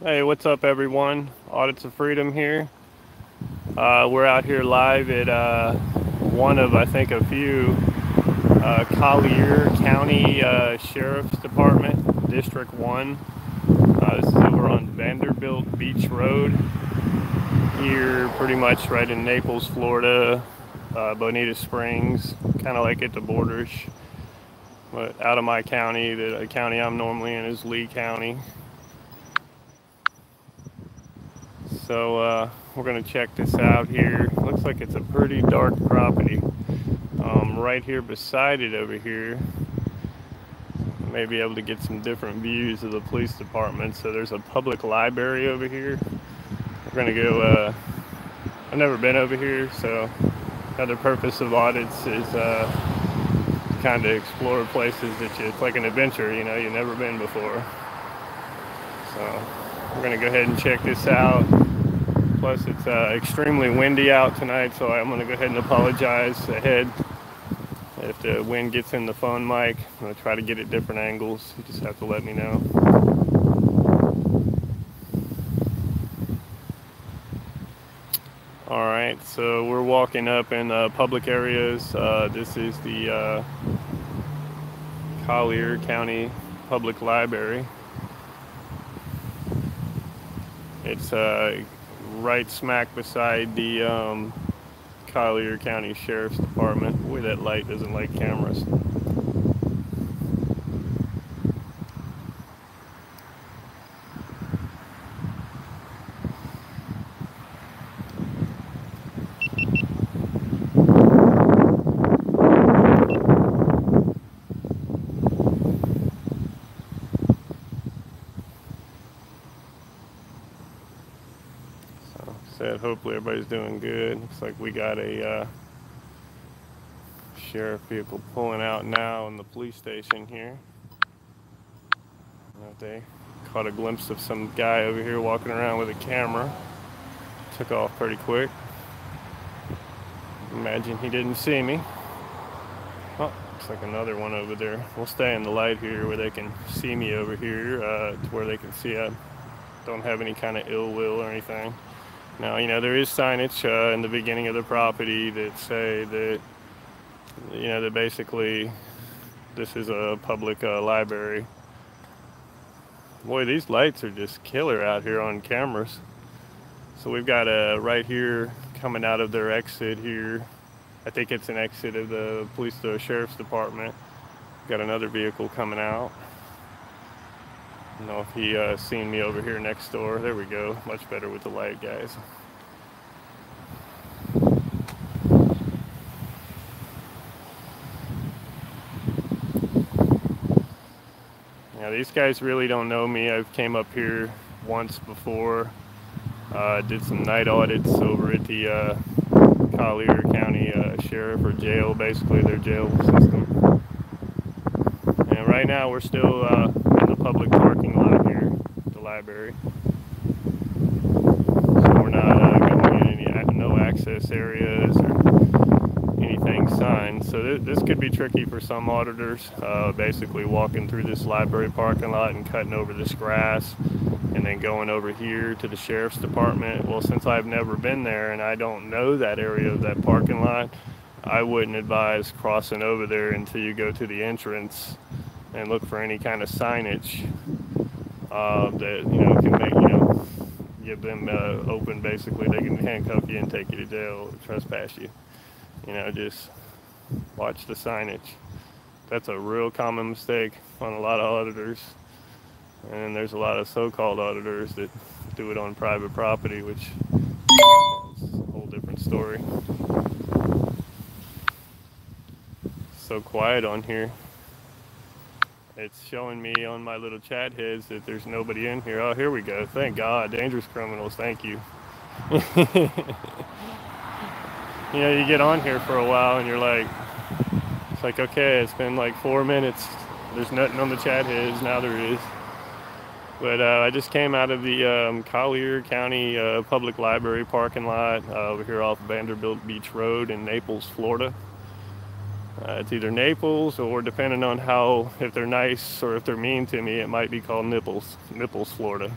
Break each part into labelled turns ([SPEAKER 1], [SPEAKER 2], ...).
[SPEAKER 1] Hey, what's up, everyone? Audits of Freedom here. We're out here live at one of, I think, a few Collier County Sheriff's Department, District 1. This is over on Vanderbilt Beach Road here, pretty much right in Naples, Florida, Bonita Springs, kind of like at the borders. But out of my county, the county I'm normally in is Lee County. So we're going to check this out here. Looks like it's a pretty dark property. Right here beside it over here, may be able to get some different views of the police department. So there's a public library over here. We're going to go, I've never been over here, so another purpose of audits is kind of explore places it's like an adventure, you've never been before. So we're going to go ahead and check this out. Plus, it's extremely windy out tonight, so I'm going to go ahead and apologize ahead if the wind gets in the phone mic. I'm going to try to get at different angles. You just have to let me know. All right, so we're walking up in public areas. This is the Collier County Public Library. It's right smack beside the Collier County Sheriff's Department. Boy, that light doesn't like cameras. Said hopefully everybody's doing good. Looks like we got a sheriff vehicle pulling out now in the police station here. They caught a glimpse of some guy over here walking around with a camera. Took off pretty quick. Imagine he didn't see me. Oh, looks like another one over there. We'll stay in the light here where they can see me over here, to where they can see I don't have any kind of ill will or anything. Now, there is signage in the beginning of the property that say that, that basically this is a public library. Boy, these lights are just killer out here on cameras. So we've got a right here coming out of their exit here. I think it's an exit of the sheriff's department. Got another vehicle coming out. I don't know if he seen me over here next door. There we go. Much better with the light, guys. Now these guys really don't know me. I've came up here once before. Did some night audits over at the Collier County Sheriff or jail, basically their jail system. And right now we're still in the public parking lot here at the library. So we're not going in any no access areas or anything signed. So this could be tricky for some auditors, basically walking through this library parking lot and cutting over this grass and then going over here to the sheriff's department. Well, since I've never been there and I don't know that area of that parking lot, I wouldn't advise crossing over there until you go to the entrance and look for any kind of signage that can make give them open. Basically, they can handcuff you and take you to jail, or trespass you. Just watch the signage. That's a real common mistake on a lot of auditors. And there's a lot of so-called auditors that do it on private property, which is a whole different story. So quiet on here. It's showing me on my little chat heads that there's nobody in here. Oh, here we go. Thank God. Dangerous criminals. Thank you. You get on here for a while and you're like, it's like, okay, it's been like 4 minutes. There's nothing on the chat heads. Now there is. But I just came out of the Collier County Public Library parking lot over here off Vanderbilt Beach Road in Naples, Florida. It's either Naples or, depending on if they're nice or if they're mean to me, it might be called Naples, Florida.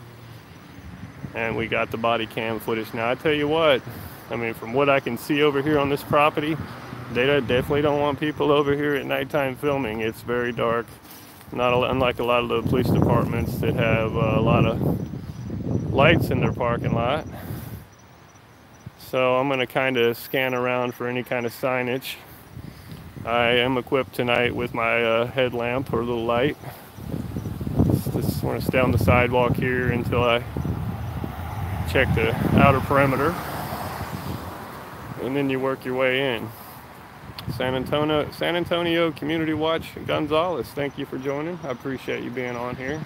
[SPEAKER 1] and we got the body cam footage. Now I tell you what, I mean, from what I can see over here on this property, they definitely don't want people over here at nighttime filming. It's very dark, unlike a lot of the police departments that have a lot of lights in their parking lot. So I'm going to kind of scan around for any kind of signage. I am equipped tonight with my headlamp or little light. Just want to stay on the sidewalk here until I check the outer perimeter, and then you work your way in. San Antonio Community Watch Gonzalez, thank you for joining. I appreciate you being on here.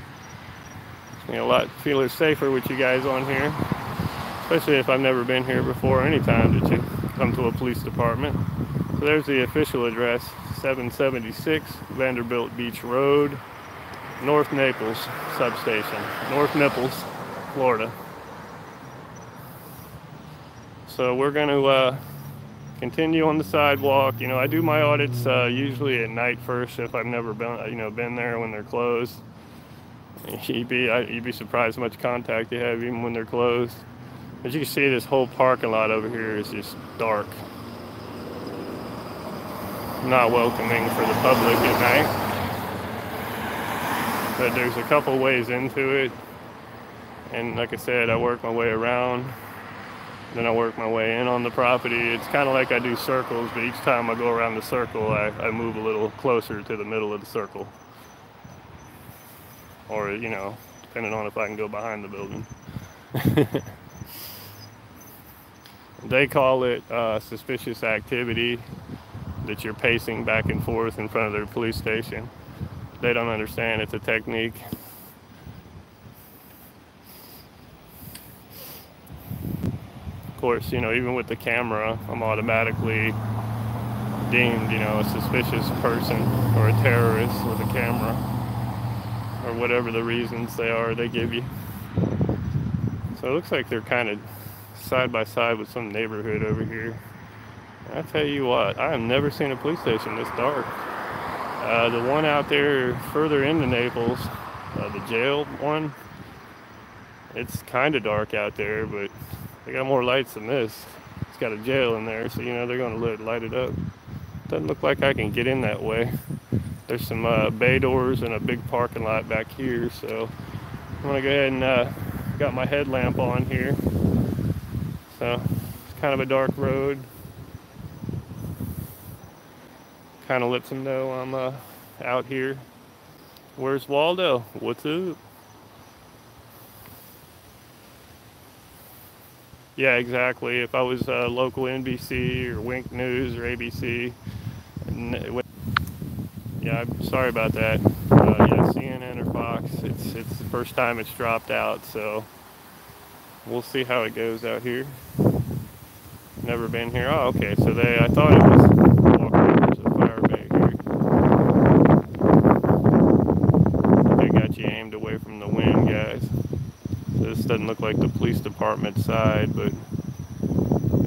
[SPEAKER 1] Feel safer with you guys on here, especially if I've never been here before, anytime that you come to a police department. So there's the official address, 776 Vanderbilt Beach Road, North Naples substation, North Naples, Florida. So we're going to continue on the sidewalk. I do my audits usually at night first if I've never been there when they're closed. You'd be surprised how much contact you have even when they're closed. As you can see, this whole parking lot over here is just dark. Not welcoming for the public at night. But there's a couple ways into it. And like I said, I work my way around. Then I work my way in on the property. It's kind of like I do circles, but each time I go around the circle, I move a little closer to the middle of the circle. Or, depending on if I can go behind the building. They call it suspicious activity, that you're pacing back and forth in front of their police station. They don't understand it's a technique. Of course, even with the camera, I'm automatically deemed, a suspicious person or a terrorist with a camera, or whatever the reasons they give you. So it looks like they're kind of side by side with some neighborhood over here. I tell you what, I have never seen a police station this dark. The one out there further into Naples, the jail one, it's kind of dark out there, but they got more lights than this. It's got a jail in there, so they're going to light it up. Doesn't look like I can get in that way. There's some bay doors and a big parking lot back here, so I'm going to go ahead and got my headlamp on here. So it's kind of a dark road. Kind of lets them know I'm out here. Where's Waldo? What's up? Yeah, exactly. If I was local NBC or Wink News or ABC, yeah, I'm sorry about that. Yeah, CNN or Fox. It's the first time it's dropped out, so we'll see how it goes out here. Never been here. Oh, okay. So I thought it was walking to fire bay here. They got you aimed away from the wind, guys. This doesn't look like the police department side, but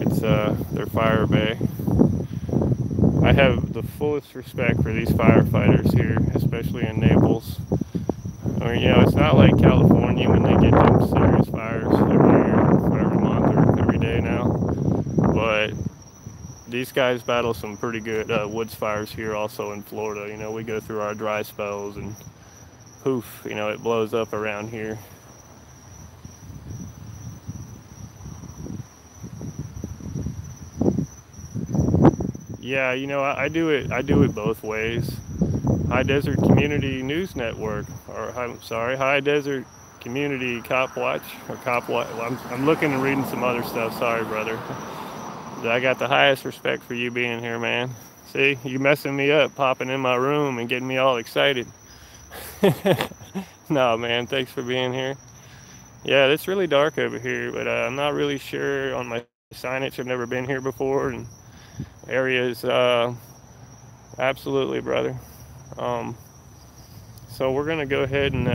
[SPEAKER 1] it's their fire bay. I have the fullest respect for these firefighters here, especially in Naples. I mean, it's not like California when they get them serious fires every year, or every month, or every day now. But these guys battle some pretty good woods fires here also in Florida. We go through our dry spells and poof, it blows up around here. Yeah, I do it both ways. High Desert Community News Network, or High Desert Community Cop Watch, or Cop Watch. I'm looking and reading some other stuff. Sorry, brother. I got the highest respect for you being here, man. See, you messing me up, popping in my room and getting me all excited. No, man, thanks for being here. Yeah, it's really dark over here, but I'm not really sure on my signage. I've never been here before, and areas, absolutely, brother. So we're gonna go ahead and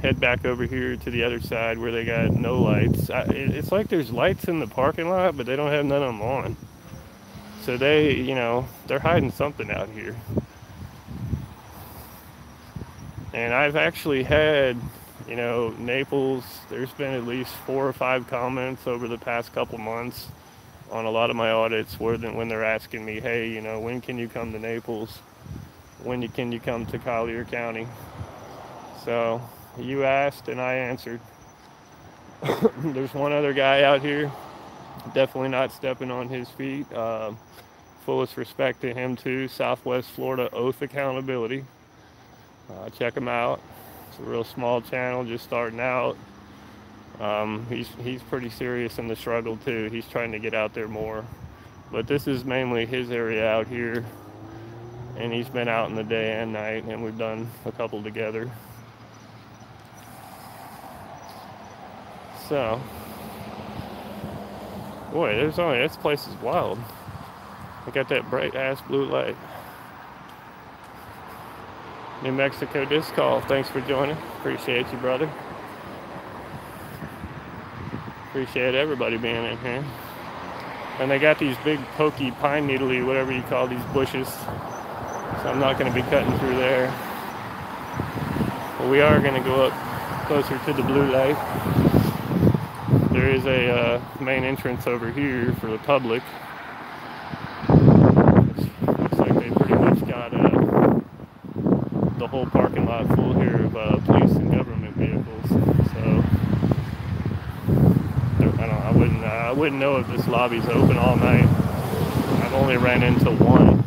[SPEAKER 1] head back over here to the other side where they got no lights. It's like there's lights in the parking lot, but they don't have none of them on. So they're hiding something out here. And I've actually had You know, Naples, there's been at least 4 or 5 comments over the past couple months on a lot of my audits when they're asking me, hey, you know, when can you come to Naples? When can you come to Collier County? So you asked and I answered. There's one other guy out here, definitely not stepping on his feet. Fullest respect to him too. Southwest Florida Oath Accountability. Check him out. It's a real small channel, just starting out. He's pretty serious in the struggle too. He's trying to get out there more. But this is mainly his area out here. And he's been out in the day and night, and we've done a couple together. So, boy, this place is wild. I got that bright ass blue light. New Mexico Disc Golf, thanks for joining. Appreciate you, brother. Appreciate everybody being in here. And they got these big pokey pine needly, whatever you call these bushes. So I'm not going to be cutting through there. But we are going to go up closer to the blue light. There is a main entrance over here for the public. Looks like they pretty much got the whole parking lot full here of police and government vehicles. So I wouldn't know if this lobby's open all night. I've only ran into one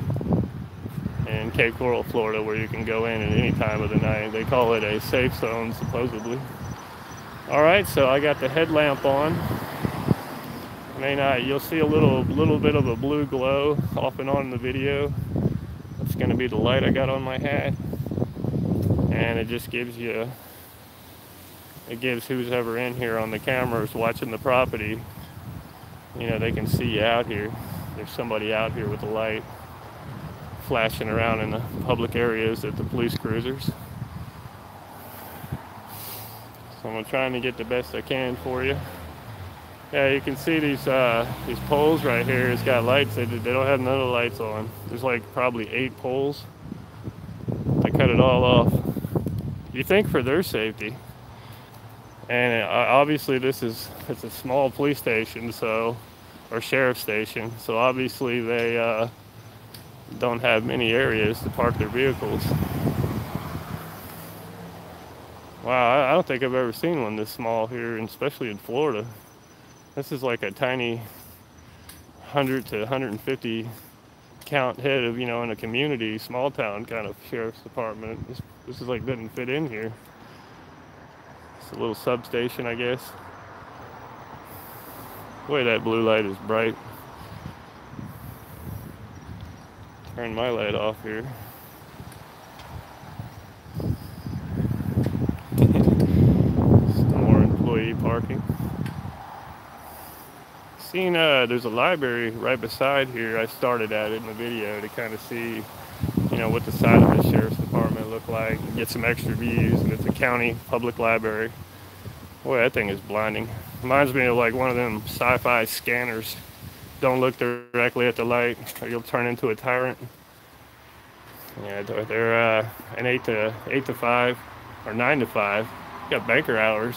[SPEAKER 1] in Cape Coral, Florida, where you can go in at any time of the night. They call it a safe zone, supposedly. All right, so I got the headlamp on. You'll see a little bit of a blue glow off and on in the video. That's going to be the light I got on my hat, and it just gives who's ever in here on the cameras watching the property. You know, they can see you out here. There's somebody out here with a light flashing around in the public areas at the police cruisers. So I'm trying to get the best I can for you. Yeah, you can see these poles right here. It's got lights. They don't have none of the lights on. There's like probably 8 poles. They cut it all off. You think for their safety. And obviously it's a small police station, or sheriff's station. So obviously they don't have many areas to park their vehicles. Wow, I don't think I've ever seen one this small here, and especially in Florida. This is like a tiny 100 to 150 count head of, in a community, small town kind of sheriff's department. This is like doesn't fit in here. It's a little substation, I guess. Boy, that blue light is bright. Turn my light off here. Some more employee parking. There's a library right beside here. I started at it in the video to kind of see, what the side of the sheriff's department looked like, and get some extra views. And it's a county public library. Boy, that thing is blinding. Reminds me of like one of them sci-fi scanners. Don't look directly at the light, or you'll turn into a tyrant. Yeah, they're an 8 to 5 or 9 to 5. You got banker hours.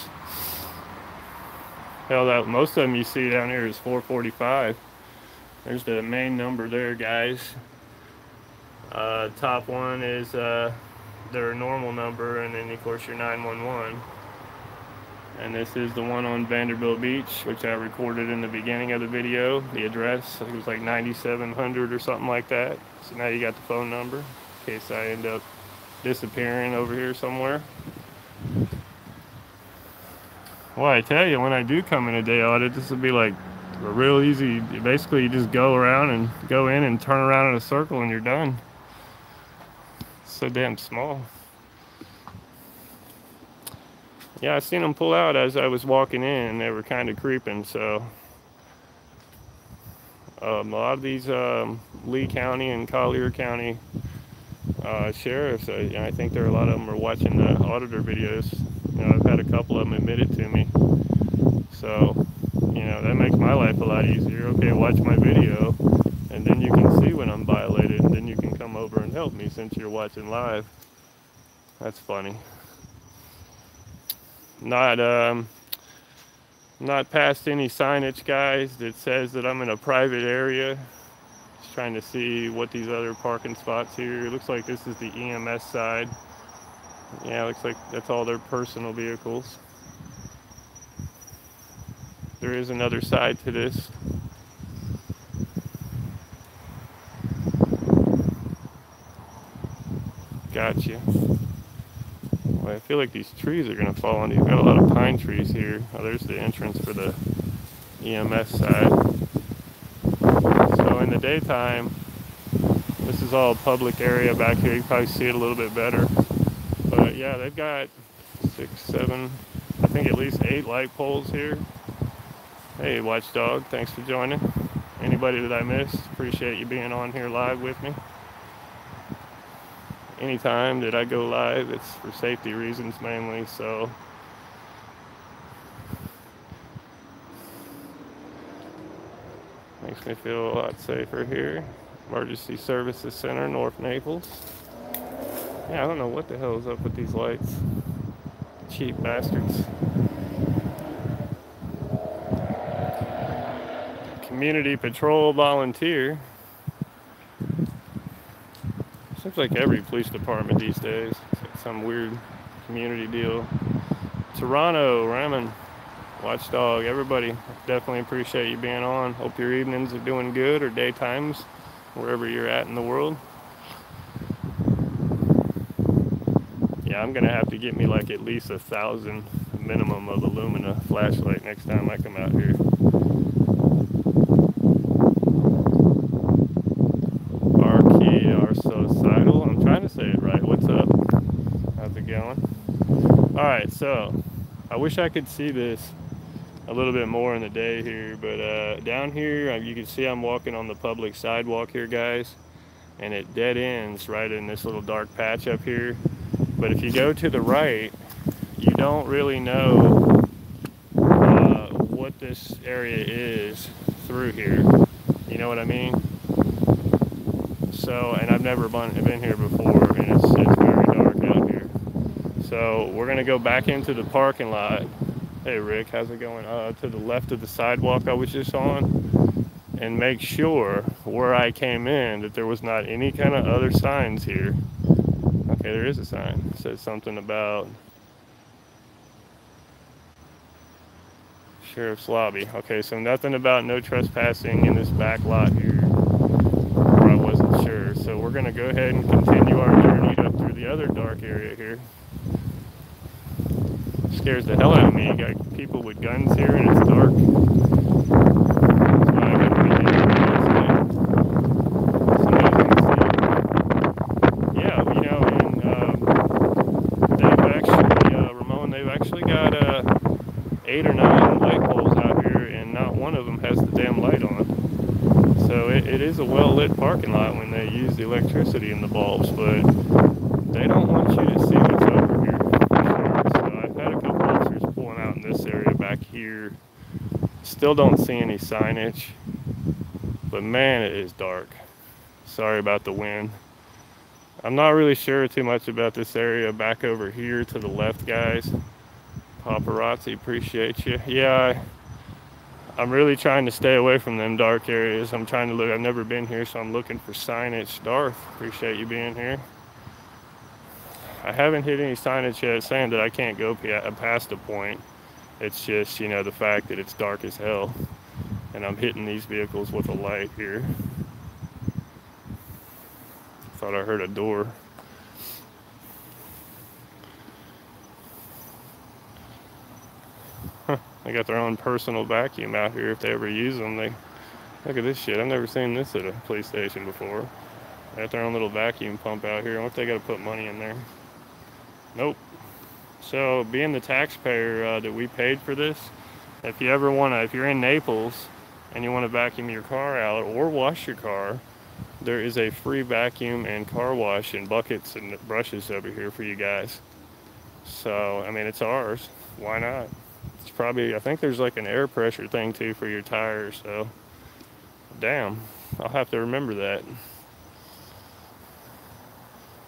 [SPEAKER 1] Hell, most of them you see down here is 445. There's the main number there, guys. Top one is their normal number, and then of course your 911. And this is the one on Vanderbilt Beach, which I recorded in the beginning of the video. The address, I think it was like 9700 or something like that. So now you got the phone number in case I end up disappearing over here somewhere. Well, I tell you, when I do come in a day audit, this will be like a real easy. Basically, you just go around and go in and turn around in a circle and you're done. It's so damn small. Yeah, I seen them pull out as I was walking in. They were kind of creeping, so a lot of these Lee County and Collier County sheriffs, I think a lot of them are watching the auditor videos. I've had a couple of them admit it to me. So, that makes my life a lot easier. Okay, watch my video, and then you can see when I'm violated, and then you can come over and help me since you're watching live. That's funny. Not not past any signage, guys, that says that I'm in a private area. Just trying to see what these other parking spots here. It looks like this is the EMS side. Yeah, looks like that's all their personal vehicles. There is another side to this. Gotcha. Well, I feel like these trees are going to fall on you. You've got a lot of pine trees here. Oh, there's the entrance for the EMS side. So in the daytime, this is all public area back here. You can probably see it a little bit better. But yeah, they've got 6, 7, I think at least 8 light poles here. Hey, Watchdog, thanks for joining. Anybody that I missed, appreciate you being on here live with me. Anytime that I go live, it's for safety reasons mainly, so makes me feel a lot safer here. Emergency Services Center, North Naples. Yeah, I don't know what the hell is up with these lights. Cheap bastards. Community Patrol Volunteer. Seems like every police department these days. It's like some weird community deal. Toronto, Ramen, Watchdog, everybody. Definitely appreciate you being on. Hope your evenings are doing good, or daytimes, wherever you're at in the world. Yeah, I'm gonna have to get me like at least 1,000 minimum of Illumina flashlight next time I come out here. Arsocidal, I'm trying to say it right. What's up? How's it going? Alright, so I wish I could see this a little bit more in the day here, but down here you can see I'm walking on the public sidewalk here, guys, and it dead ends right in this little dark patch up here. But if you go to the right, you don't really know what this area is through here. You know what I mean? So, and I've never been here before, and it's very dark out here. So we're gonna go back into the parking lot. Hey Rick, how's it going? To the left of the sidewalk I was just on, and make sure where I came in that there was not any kind of other signs here. Okay, there is a sign. It says something about Sheriff's Lobby. Okay, so nothing about no trespassing in this back lot here, where I wasn't sure. So we're gonna go ahead and continue our journey up through the other dark area here. Scares the hell out of me. You got people with guns here and it's dark. That's why I gotta be here. Yeah, you know, and they've actually, Ramon, they've actually got 8 or 9 light poles out here, and not one of them has the damn light on. So it is a well-lit parking lot when they use the electricity in the bulbs, but they don't want you to see what's over here. So I've had a couple officers pulling out in this area back here. Still don't see any signage, but man, it is dark. Sorry about the wind. I'm not really sure too much about this area back over here to the left, guys. Paparazzi, appreciate you. Yeah, I'm really trying to stay away from them dark areas. I'm trying to look, I've never been here, so I'm looking for signage. Darth, appreciate you being here. I haven't hit any signage yet saying that I can't go past a point. It's just, you know, the fact that it's dark as hell, and I'm hitting these vehicles with a light here. Thought I heard a door. They got their own personal vacuum out here if they ever use them. They look at this shit. I've never seen this at a police station before. They got their own little vacuum pump out here. I wonder if they got to put money in there. Nope. So being the taxpayer that we paid for this, if you ever want to, if you're in Naples and you want to vacuum your car out or wash your car, there is a free vacuum and car wash and buckets and brushes over here for you guys. So, I mean, it's ours. Why not? It's probably, I think there's like an air pressure thing too for your tires, so damn, I'll have to remember that.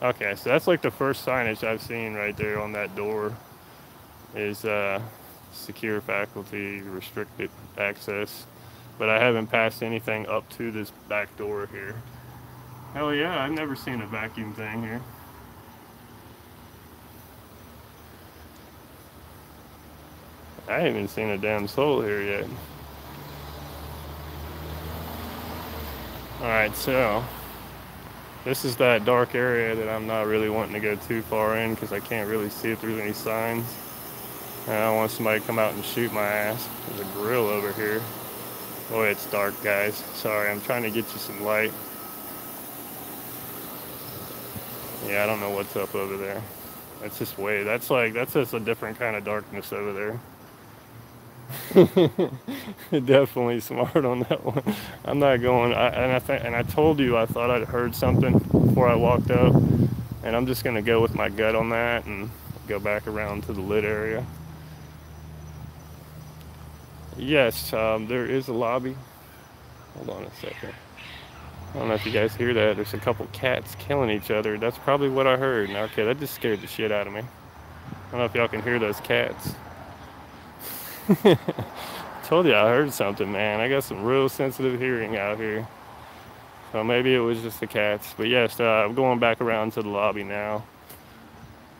[SPEAKER 1] Okay, so that's like the first signage I've seen right there on that door. is secure faculty, restricted access. But I haven't passed anything up to this back door here. Hell yeah, I've never seen a vacuum thing here. I haven't even seen a damn soul here yet. Alright, so this is that dark area that I'm not really wanting to go too far in because I can't really see if there's any signs. And I don't want somebody to come out and shoot my ass. There's a grill over here. Boy, it's dark, guys. Sorry, I'm trying to get you some light. Yeah, I don't know what's up over there. That's just that's just a different kind of darkness over there. Definitely smart on that one. I'm not going. And I told you I thought I'd heard something before I walked up, and I'm just gonna go with my gut on that and go back around to the lit area. Yes, there is a lobby. Hold on a second. I don't know if you guys hear that. There's a couple cats killing each other. That's probably what I heard. Okay, that just scared the shit out of me. I don't know if y'all can hear those cats. Told you I heard something, man. I got some real sensitive hearing out here. So maybe it was just the cats. But yes, I'm going back around to the lobby now.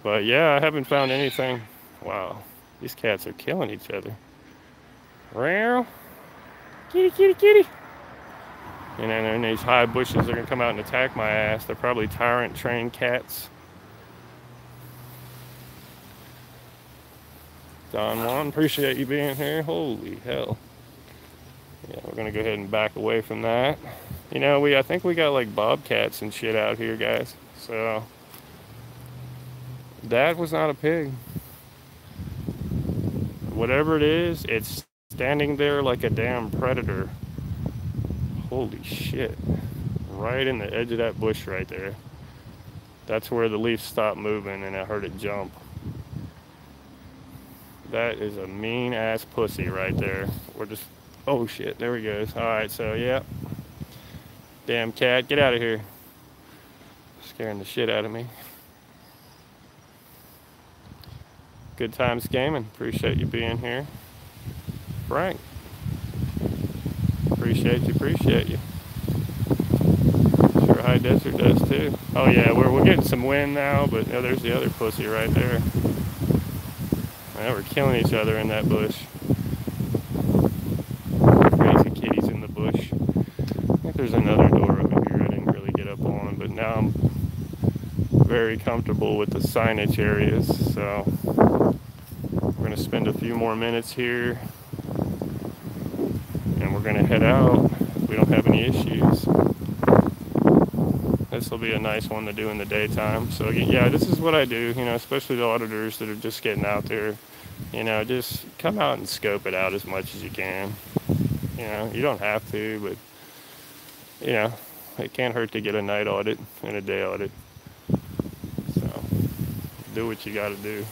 [SPEAKER 1] But yeah, I haven't found anything. Wow, these cats are killing each other. Meow. Kitty, kitty, kitty. And then in these high bushes, they're gonna come out and attack my ass. They're probably tyrant trained cats. Don Juan, appreciate you being here. Holy hell. Yeah, we're gonna go ahead and back away from that. You know, I think we got like bobcats and shit out here, guys. So that was not a pig. Whatever it is, it's standing there like a damn predator. Holy shit. Right in the edge of that bush right there. That's where the leaf stopped moving and I heard it jump. That is a mean ass pussy right there. We're just, oh shit, there he goes. Alright, so yeah. Damn cat, get out of here. Scaring the shit out of me. Good times gaming. Appreciate you being here. Frank. Appreciate you. Sure High Desert does too. Oh yeah, we're getting some wind now, but yeah, there's the other pussy right there. Man, we're killing each other in that bush. Crazy kitties in the bush. I think there's another door over here I didn't really get up on, but now I'm very comfortable with the signage areas, so we're going to spend a few more minutes here and we're going to head out if we don't have any issues. This will be a nice one to do in the daytime. So yeah, this is what I do, you know, especially the auditors that are just getting out there. You know, just come out and scope it out as much as you can. You know, you don't have to, but, you know, it can't hurt to get a night audit and a day audit. So, do what you gotta do.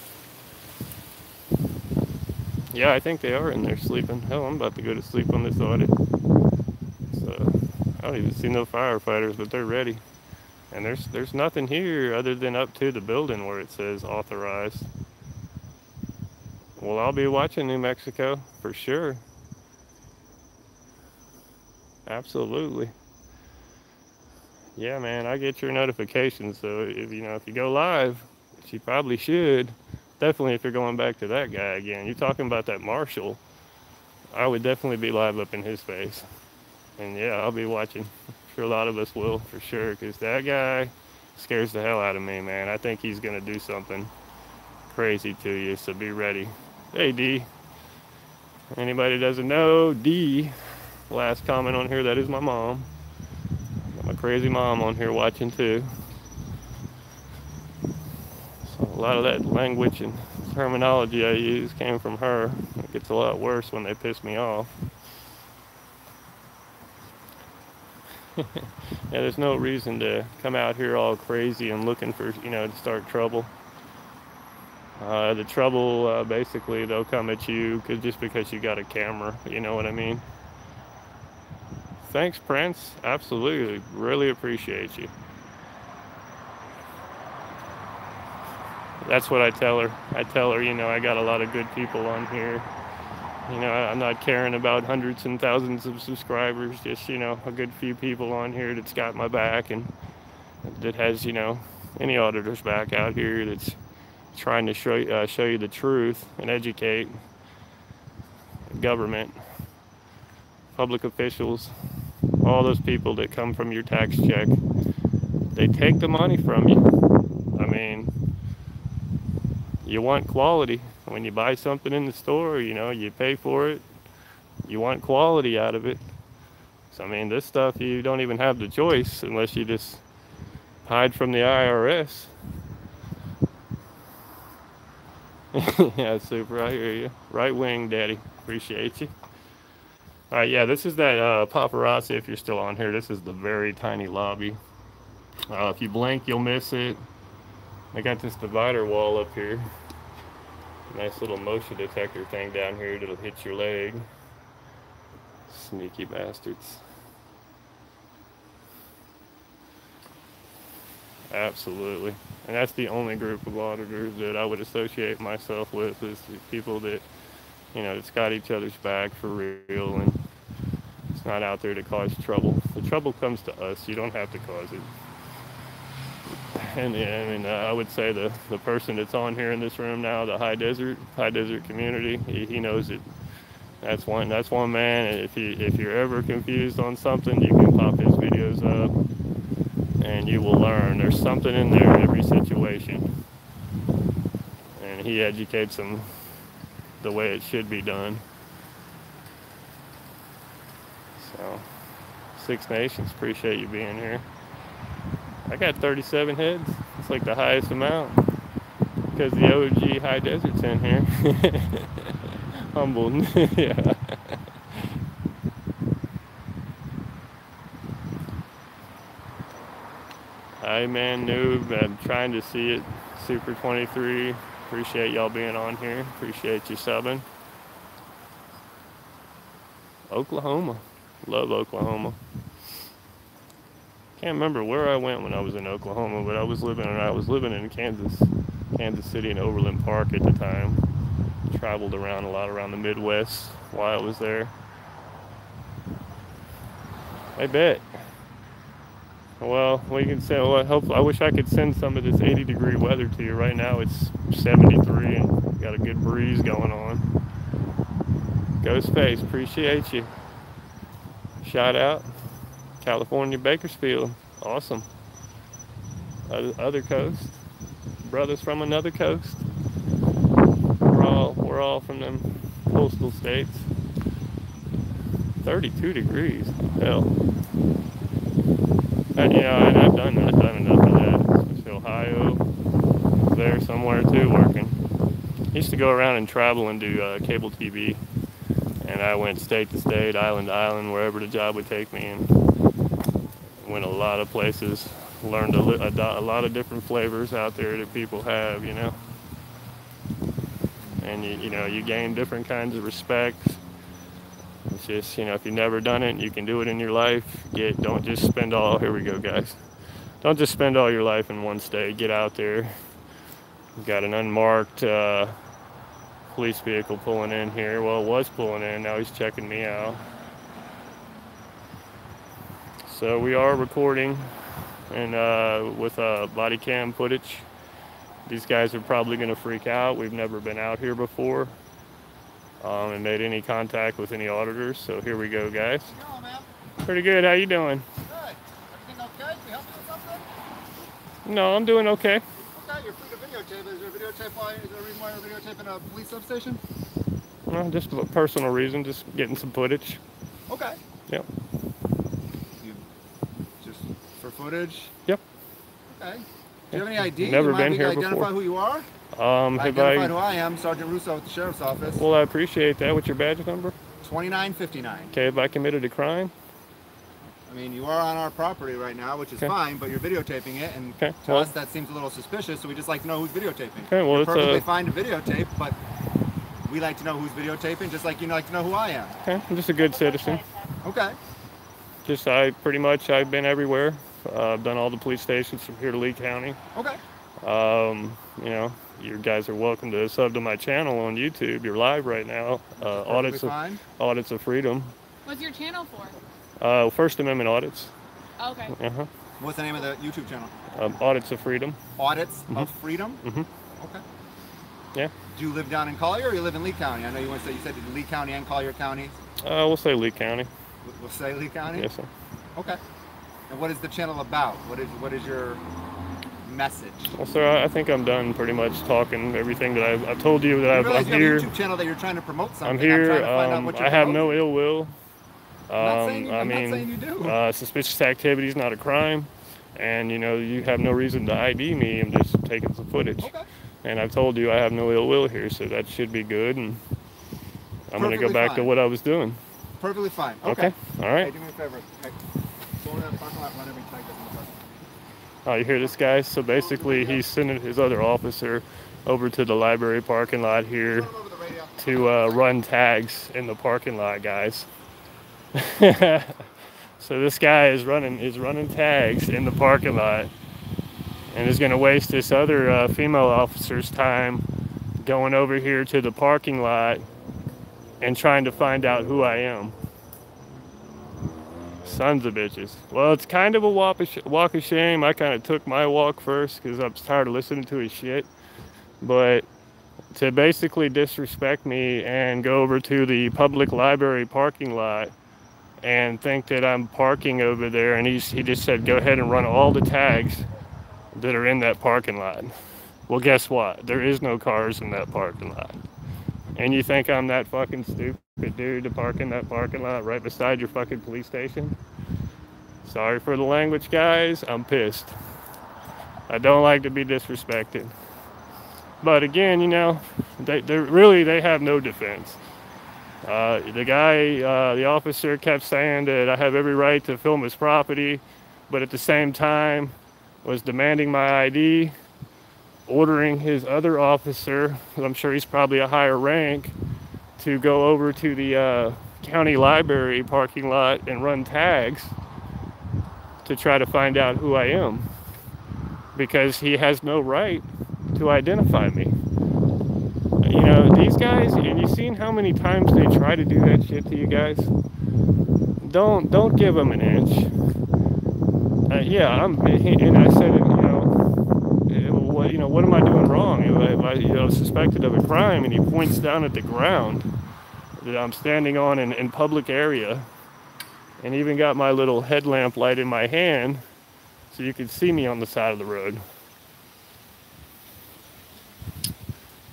[SPEAKER 1] Yeah, I think they are in there sleeping. Hell, I'm about to go to sleep on this audit. So, I don't even see no firefighters, but they're ready. And there's nothing here other than up to the building where it says authorized. Well, I'll be watching New Mexico for sure. Absolutely. Yeah, man, I get your notifications. So if you go live, which you probably should, definitely if you're going back to that guy again. You're talking about that marshal. I would definitely be live up in his face. And yeah, I'll be watching. I'm sure a lot of us will for sure, because that guy scares the hell out of me, man. I think he's gonna do something crazy to you, so be ready. Hey D. Anybody doesn't know, D, last comment on here, that is my mom. Got my crazy mom on here watching too. So a lot of that language and terminology I use came from her. It gets a lot worse when they piss me off. Yeah, there's no reason to come out here all crazy and looking for, to start trouble. The trouble, basically, they'll come at you just because you got a camera, you know what I mean? Thanks, Prince. Absolutely. Really appreciate you. That's what I tell her. I tell her, you know, I got a lot of good people on here. You know, I'm not caring about hundreds and thousands of subscribers. Just, you know, a good few people on here that's got my back and that has, you know, any auditor's back out here that's trying to show you the truth and educate government, public officials, all those people that come from your tax check. They take the money from you. I mean, you want quality. When you buy something in the store, you know, you pay for it. You want quality out of it. So, I mean, this stuff, you don't even have the choice unless you just hide from the IRS. Yeah, super. I hear you. Right wing, Daddy. Appreciate you. All right, yeah, this is that paparazzi. If you're still on here, this is the very tiny lobby. If you blink, you'll miss it. I got this divider wall up here. Nice little motion detector thing down here that'll hit your leg. Sneaky bastards. Absolutely. And that's the only group of auditors that I would associate myself with, is the people that, you know, that's got each other's back for real and it's not out there to cause trouble. The trouble comes to us. You don't have to cause it. And yeah, I mean, I would say the person that's on here in this room now, the high desert community, he knows it. That's one man. And if you're ever confused on something, you can pop his videos up, and you will learn. There's something in there in every situation, and he educates them the way it should be done. So, Six Nations, appreciate you being here. I got 37 heads. It's like the highest amount because the OG High Desert's in here. Humbled. Yeah. Hi, man, noob. I'm trying to see it. Super 23. Appreciate y'all being on here. Appreciate you subbing. Oklahoma. Love Oklahoma. Can't remember where I went when I was in Oklahoma, but I was living in Kansas City and Overland Park at the time. Traveled around a lot around the Midwest while I was there. I bet. Well, we can say. Well, I wish I could send some of this 80-degree weather to you. Right now it's 73 and got a good breeze going on. Go Space, appreciate you. Shout out. California, Bakersfield, awesome. Other coast, brothers from another coast. We're all from them coastal states. 32 degrees, hell. And yeah, and I've done enough of that. It's Ohio, there somewhere too, working. Used to go around and travel and do cable TV, and I went state to state, island to island, wherever the job would take me. And went a lot of places, learned a lot of different flavors out there that people have, you know. And you know, you gain different kinds of respect. It's just, you know, if you've never done it, you can do it in your life. Don't just spend all, here we go guys. Don't just spend all your life in one state. Get out there. We've got an unmarked police vehicle pulling in here. Well, it was pulling in, now he's checking me out. So we are recording and with body cam footage. These guys are probably going to freak out. We've never been out here before and made any contact with any auditors. So here we go, guys.
[SPEAKER 2] How you doing, man?
[SPEAKER 1] Pretty good. How you doing?
[SPEAKER 2] Good. Everything okay? Can we help you with something?
[SPEAKER 1] No, I'm doing okay.
[SPEAKER 2] Okay, you're free to videotape. Is there a reason why you're videotaping a police substation?
[SPEAKER 1] Well, just a personal reason, just getting some footage.
[SPEAKER 2] Okay.
[SPEAKER 1] Yep.
[SPEAKER 2] Just for footage?
[SPEAKER 1] Yep.
[SPEAKER 2] Okay. Do you have any ID?
[SPEAKER 1] Never
[SPEAKER 2] you
[SPEAKER 1] been here
[SPEAKER 2] identify
[SPEAKER 1] before.
[SPEAKER 2] Who you are?
[SPEAKER 1] Have
[SPEAKER 2] Identify who I am, Sergeant Russo with the Sheriff's Office.
[SPEAKER 1] Well, I appreciate that. What's your badge number?
[SPEAKER 2] 2959.
[SPEAKER 1] Okay, have I committed a crime?
[SPEAKER 2] I mean, you are on our property right now, which is fine, but you're videotaping it, and to us that seems a little suspicious, so we just like to know who's videotaping.
[SPEAKER 1] Okay, well,
[SPEAKER 2] it's perfectly fine to videotape, but we like to know who's videotaping, just like you like to know who I am.
[SPEAKER 1] Okay, I'm just a good citizen.
[SPEAKER 2] Okay.
[SPEAKER 1] Just, I've been everywhere. I've done all the police stations from here to Lee County.
[SPEAKER 2] Okay.
[SPEAKER 1] You know, you guys are welcome to sub to my channel on YouTube. You're live right now. Audits of Freedom.
[SPEAKER 3] What's your channel for?
[SPEAKER 1] First Amendment Audits.
[SPEAKER 3] Oh, okay.
[SPEAKER 2] What's the name of the YouTube channel?
[SPEAKER 1] Audits of Freedom.
[SPEAKER 2] Audits of Freedom? Okay.
[SPEAKER 1] Yeah.
[SPEAKER 2] Do you live down in Collier or you live in Lee County? I know you said Lee County and Collier County.
[SPEAKER 1] We'll say Lee County.
[SPEAKER 2] We'll say Lee County?
[SPEAKER 1] Yes, sir.
[SPEAKER 2] Okay. And what is the channel about? What is your message?
[SPEAKER 1] Well, sir, I think I'm done pretty much talking everything that I've told you that I'm here.
[SPEAKER 2] You have a YouTube channel that you're trying to promote something.
[SPEAKER 1] I'm here.
[SPEAKER 2] I'm trying to find out what you're
[SPEAKER 1] I have no ill will.
[SPEAKER 2] I'm not saying you do.
[SPEAKER 1] Suspicious activity is not a crime, and you know you have no reason to ID me. I'm just taking some footage.
[SPEAKER 2] Okay.
[SPEAKER 1] And I've told you I have no ill will here, so that should be good. And I'm going to go back to what I was doing.
[SPEAKER 2] Perfectly fine. Okay.
[SPEAKER 1] All right.
[SPEAKER 2] Hey, do me a favor. Hey, go in that parking lot, run every tag that's in the parking lot.
[SPEAKER 1] Oh, you hear this, guy? So basically, he's sending his other officer over to the library parking lot here to run tags in the parking lot, guys. So this guy is running tags in the parking lot, and is going to waste this other female officer's time going over here to the parking lot and trying to find out who I am. Sons of bitches. Well, it's kind of a walk of shame. I kind of took my walk first because I was tired of listening to his shit. But to basically disrespect me and go over to the public library parking lot and think that I'm parking over there, and he just said, go ahead and run all the tags that are in that parking lot. Well, guess what? There is no cars in that parking lot. And you think I'm that fucking stupid dude to park in that parking lot right beside your fucking police station? Sorry for the language, guys. I'm pissed. I don't like to be disrespected. But again, you know, they have no defense. The officer kept saying that I have every right to film his property, but at the same time was demanding my ID, ordering his other officer, I'm sure he's probably a higher rank, to go over to the county library parking lot and run tags to try to find out who I am, because he has no right to identify me. You know, these guys, and you've seen how many times they try to do that shit to you guys. Don't give them an inch. Yeah, and I said, what am I doing wrong? I suspected of a crime, and he points down at the ground that I'm standing on in public area, and even got my little headlamp light in my hand so you could see me on the side of the road.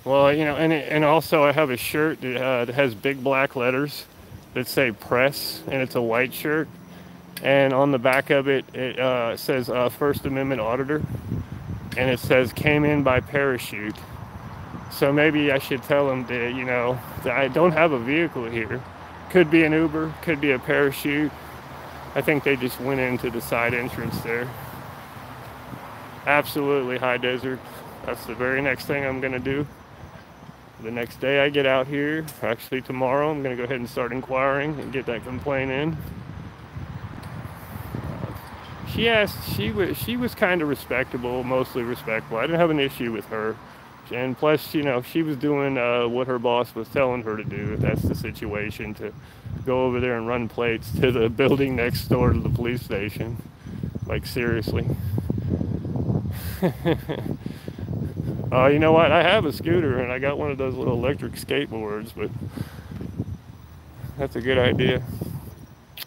[SPEAKER 1] Well, you know, and also I have a shirt that has big black letters that say press, and it's a white shirt. And on the back of it, it says First Amendment Auditor, and it says came in by parachute. So maybe I should tell them that, you know, that I don't have a vehicle here. Could be an Uber, could be a parachute. I think they just went into the side entrance there. Absolutely high desert. That's the very next thing I'm gonna do. The next day I get out here, actually tomorrow, I'm gonna go ahead and start inquiring and get that complaint in. She was kind of respectable, mostly respectable. I didn't have an issue with her. And plus, you know, she was doing what her boss was telling her to do, if that's the situation, to go over there and run plates to the building next door to the police station. Like, seriously. You know what? I have a scooter, and I got one of those little electric skateboards, but that's a good idea.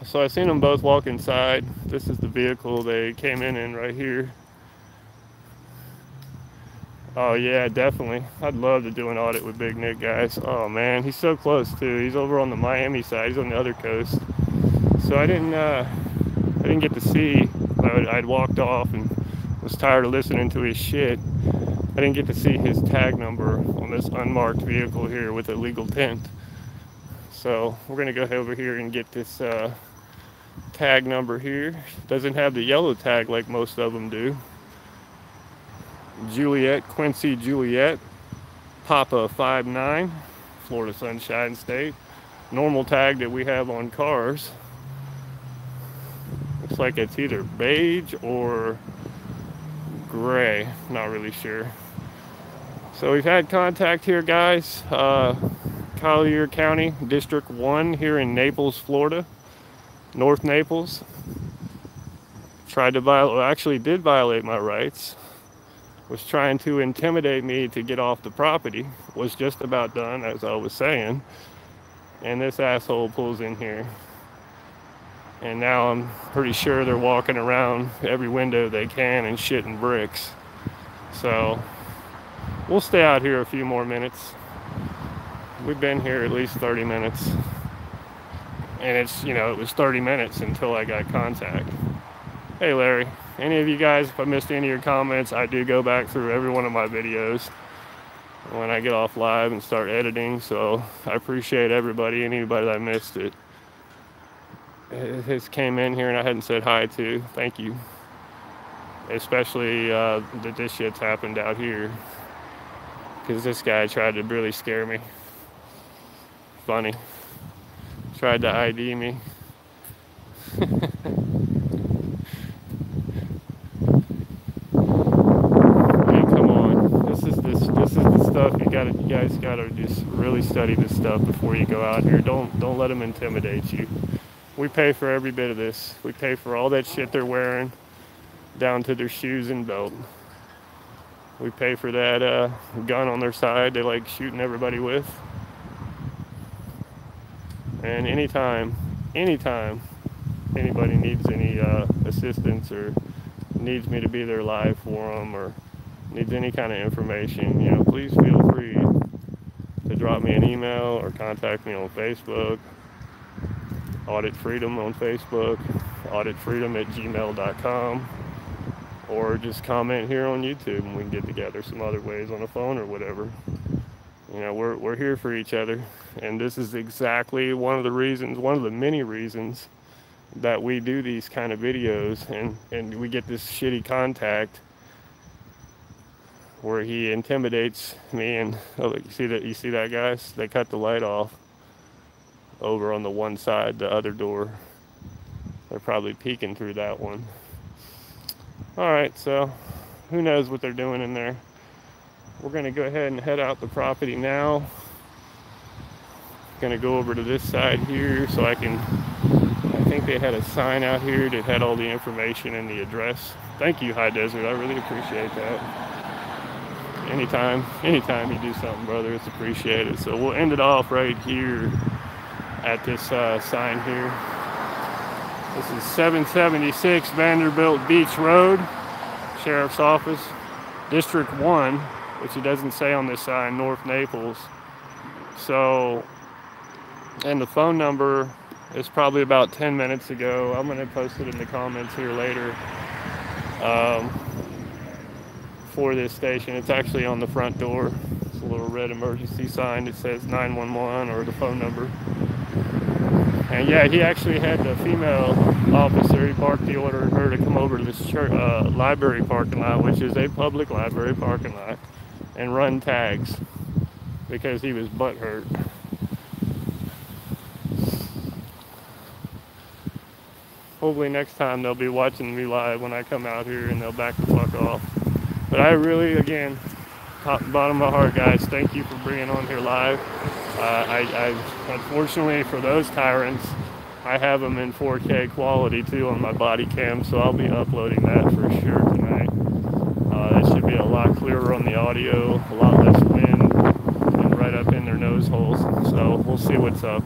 [SPEAKER 1] So I've seen them both walk inside. This is the vehicle they came in right here. Oh yeah, definitely. I'd love to do an audit with Big Nick, guys. Oh man, he's so close too. He's over on the Miami side. He's on the other coast. So I didn't get to see. I'd walked off and was tired of listening to his shit. I didn't get to see his tag number on this unmarked vehicle here with a legal tint. So we're gonna go over here and get this tag number here. Doesn't have the yellow tag like most of them do. Juliet, Quincy Juliet, Papa 59, Florida Sunshine State. Normal tag that we have on cars. Looks like it's either beige or gray, not really sure. So we've had contact here, guys. Collier County, District 1 here in Naples, Florida, North Naples. Tried to actually did violate my rights. Was trying to intimidate me to get off the property. Was just about done, as I was saying. And this asshole pulls in here. And now I'm pretty sure they're walking around every window they can and shitting bricks. So we'll stay out here a few more minutes. We've been here at least 30 minutes. And it's, you know, it was 30 minutes until I got contact. Hey Larry, any of you guys, if I missed any of your comments, I do go back through every one of my videos when I get off live and start editing. So I appreciate everybody, anybody that I missed it. This came in here and I hadn't said hi to. Thank you. Especially that this shit's happened out here. Because this guy tried to really scare me. Funny. Tried to ID me. I mean, come on. This is the stuff you guys gotta just really study this stuff before you go out here. Don't let them intimidate you. We pay for every bit of this. We pay for all that shit they're wearing, down to their shoes and belt. We pay for that gun on their side they like shooting everybody with. And anytime anybody needs any assistance or needs me to be there live for them or needs any kind of information, you know, please feel free to drop me an email or contact me on Facebook. Audit Freedom on Facebook, auditfreedom@gmail.com, or just comment here on YouTube and we can get together some other ways on the phone or whatever. You know, we're here for each other, and this is exactly one of the many reasons that we do these kind of videos and we get this shitty contact where he intimidates me. And oh, you see that guys, they cut the light off over on the one side, the other door. They're probably peeking through that one. All right, so who knows what they're doing in there. We're gonna go ahead and head out the property now. Gonna go over to this side here so I think they had a sign out here that had all the information and the address. Thank you, High Desert, I really appreciate that. Anytime you do something, brother, it's appreciated. So we'll end it off right here at this sign here. This is 776 Vanderbilt Beach Road, Sheriff's Office, District 1, which it doesn't say on this sign, North Naples. So, and the phone number is probably about 10 minutes ago. I'm gonna post it in the comments here later for this station. It's actually on the front door. It's a little red emergency sign that says 911 or the phone number. And yeah, he actually had the female officer, he barked the order her to come over to this church, library parking lot, which is a public library parking lot, and run tags because he was butthurt. Hopefully next time they'll be watching me live when I come out here and they'll back the fuck off. But I really, again, top and bottom of my heart, guys, thank you for bringing on here live. I unfortunately for those tyrants, I have them in 4K quality too on my body cam, so I'll be uploading that for sure tonight. That should be a lot clearer on the audio, a lot less wind, and right up in their nose holes. So we'll see what's up.